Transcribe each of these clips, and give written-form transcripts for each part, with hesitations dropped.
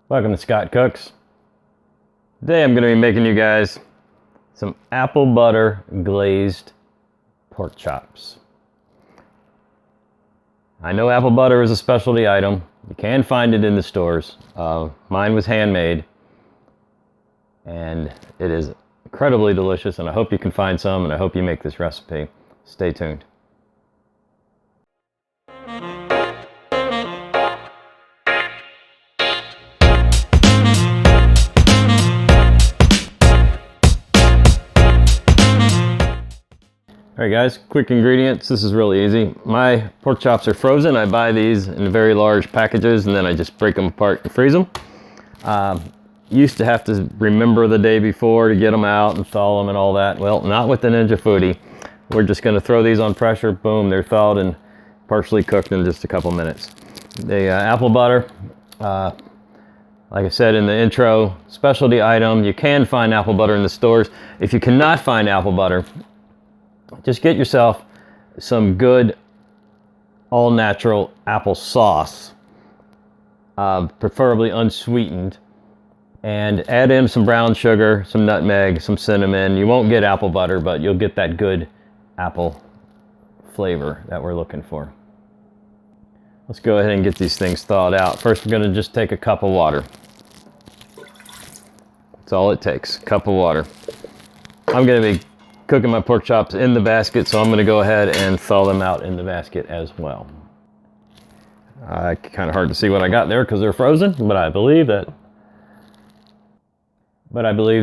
Welcome to Scott Cooks. Today I'm going to be making you guys some apple butter glazed pork chops. I know apple butter is a specialty item. You can find it in the stores. Mine was handmade and it is incredibly delicious, and I hope you can find some, and I hope you make this recipe. Stay tuned. Alright guys, quick ingredients. This is really easy. My pork chops are frozen. I buy these in very large packages and then I just break them apart and freeze them. Used to have to remember the day before to get them out and thaw them and all that. Well, not with the Ninja Foodi. We're just going to throw these on pressure. Boom, they're thawed and partially cooked in just a couple minutes. The apple butter, like I said in the intro, specialty item. You can find apple butter in the stores. If you cannot find apple butter, just get yourself some good all-natural apple sauce, preferably unsweetened, and add in some brown sugar, some nutmeg, some cinnamon. You won't get apple butter, but you'll get that good apple flavor that we're looking for. Let's go ahead and get these things thawed out. First, we're going to just take a cup of water. That's all it takes, a cup of water. I'm going to be cooking my pork chops in the basket, so I'm going to go ahead and thaw them out in the basket as well. Kind of hard to see what I got there because they're frozen, but I believe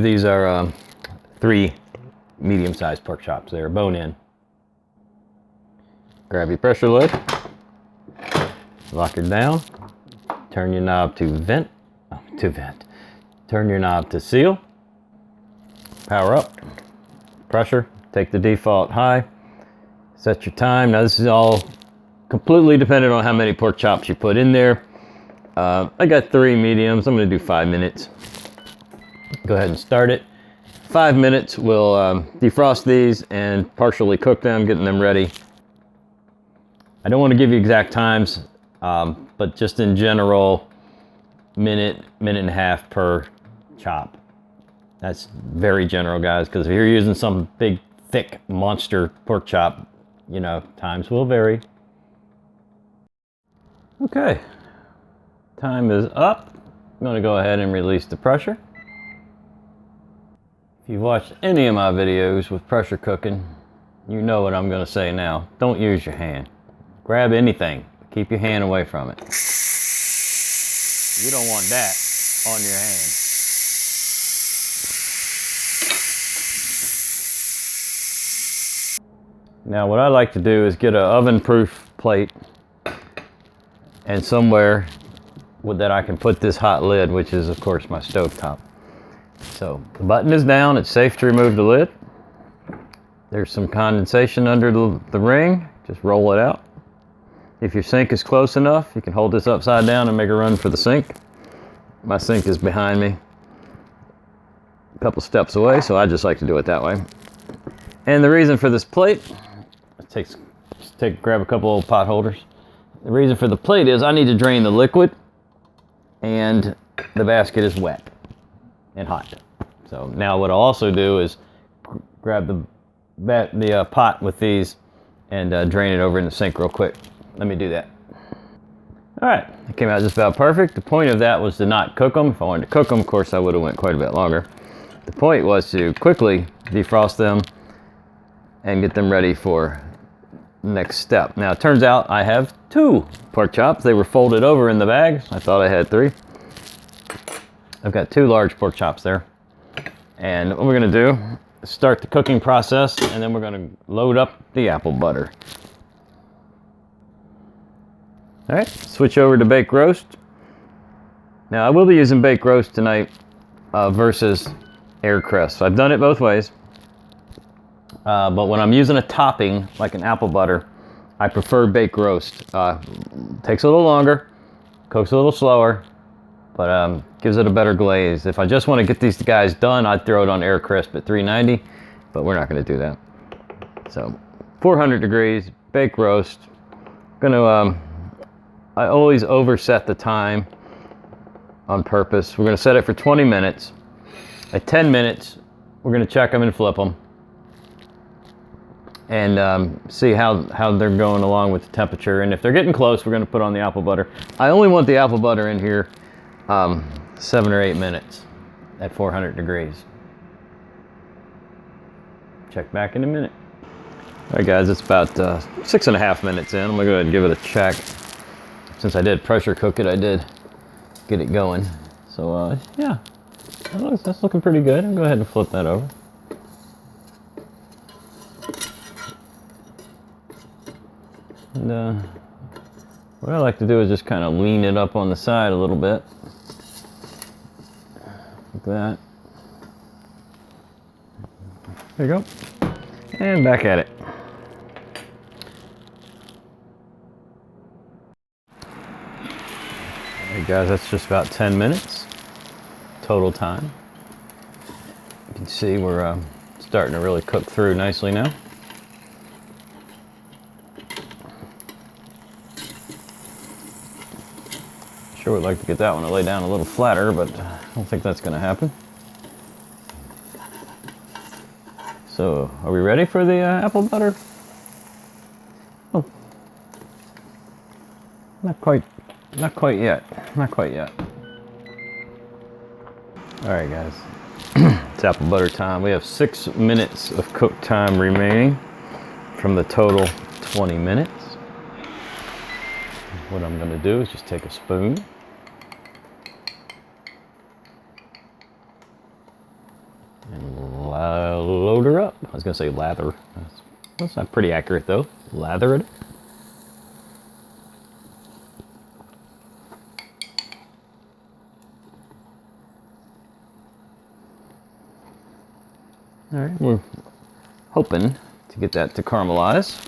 these are 3 medium-sized pork chops. They're bone-in. Grab your pressure lid, lock it down, turn your knob to vent, turn your knob to seal, power up. Pressure, take the default high, set your time. Now this is all completely dependent on how many pork chops you put in there. I got 3 mediums. I'm going to do 5 minutes. Go ahead and start it. 5 minutes will defrost these and partially cook them, getting them ready. I don't want to give you exact times, but just in general, minute and a half per chop. That's very general, guys, because if you're using some big, thick monster pork chop, you know, times will vary. Okay, time is up. I'm going to go ahead and release the pressure. If you've watched any of my videos with pressure cooking, you know what I'm going to say now. Don't use your hand. Grab anything. Keep your hand away from it. You don't want that on your hand. Now what I like to do is get an oven-proof plate and somewhere that I can put this hot lid, which is of course my stove top. So the button is down, it's safe to remove the lid. There's some condensation under the ring, just roll it out. If your sink is close enough, you can hold this upside down and make a run for the sink. My sink is behind me, a couple steps away, so I just like to do it that way. And the reason for this plate, grab a couple old pot holders. The reason for the plate is I need to drain the liquid and the basket is wet and hot. So now what I'll also do is grab the pot with these and drain it over in the sink real quick. Let me do that. All right, it came out just about perfect. The point of that was to not cook them. If I wanted to cook them, of course, I would have went quite a bit longer. The point was to quickly defrost them and get them ready for the next step. Now it turns out I have 2 pork chops. They were folded over in the bag. I thought I had 3. I've got 2 large pork chops there. And what we're gonna do is start the cooking process, and then we're gonna load up the apple butter. All right, switch over to baked roast. Now I will be using baked roast tonight versus air crisp. I've done it both ways. But when I'm using a topping, like an apple butter, I prefer baked roast. Takes a little longer, cooks a little slower, but gives it a better glaze. If I just want to get these guys done, I'd throw it on air crisp at 390, but we're not going to do that. So 400 degrees, baked roast. I always overset the time on purpose. We're going to set it for 20 minutes. At 10 minutes, we're going to check them and flip them and see how they're going along with the temperature. And if they're getting close, we're going to put on the apple butter. I only want the apple butter in here 7 or 8 minutes at 400 degrees. Check back in a minute. All right, guys, it's about 6.5 minutes in. I'm gonna go ahead and give it a check. Since I did pressure cook it, I did get it going. So yeah, that's looking pretty good. I'll go ahead and flip that over. And what I like to do is just kind of lean it up on the side a little bit, like that. There you go. And back at it. Alright guys, that's just about 10 minutes total time. You can see we're starting to really cook through nicely now. Sure would like to get that one to lay down a little flatter, but I don't think that's going to happen. So, are we ready for the apple butter? Oh, not quite yet. Not quite yet. All right, guys, it's apple butter time. We have 6 minutes of cook time remaining from the total 20 minutes. What I'm going to do is just take a spoon. And load her up. I was going to say lather. That's not pretty accurate though. Lather it. All right, we're hoping to get that to caramelize.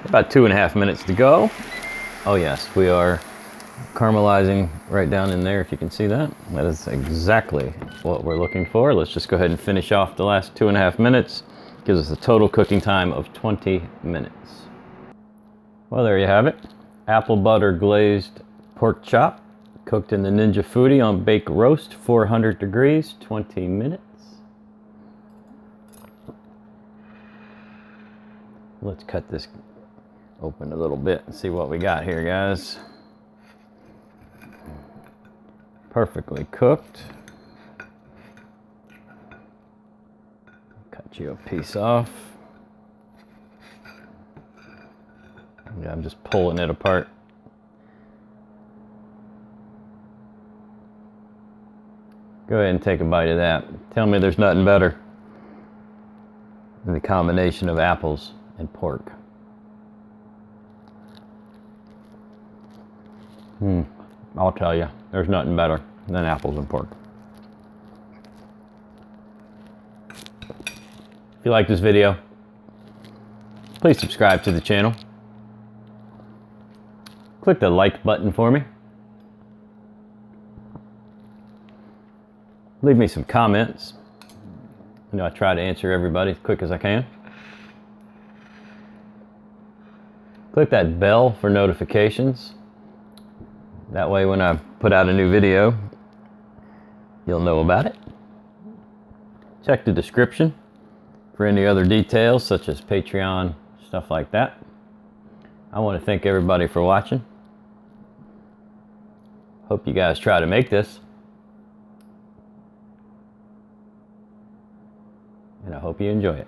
About 2.5 minutes to go. Oh yes, we are caramelizing right down in there, if you can see that. That is exactly what we're looking for. Let's just go ahead and finish off the last 2.5 minutes. Gives us a total cooking time of 20 minutes. Well, there you have it. Apple butter glazed pork chop, cooked in the Ninja Foodi on bake roast, 400 degrees, 20 minutes. Let's cut this open a little bit and see what we got here, guys. Perfectly cooked. Cut you a piece off. Yeah, I'm just pulling it apart. Go ahead and take a bite of that. Tell me there's nothing better than the combination of apples and pork. I'll tell you, there's nothing better than apples and pork. If you like this video, please subscribe to the channel. Click the like button for me. Leave me some comments. You know, I try to answer everybody as quick as I can. Click that bell for notifications. That way when I put out a new video, you'll know about it. Check the description for any other details such as Patreon, stuff like that. I want to thank everybody for watching. Hope you guys try to make this. And I hope you enjoy it.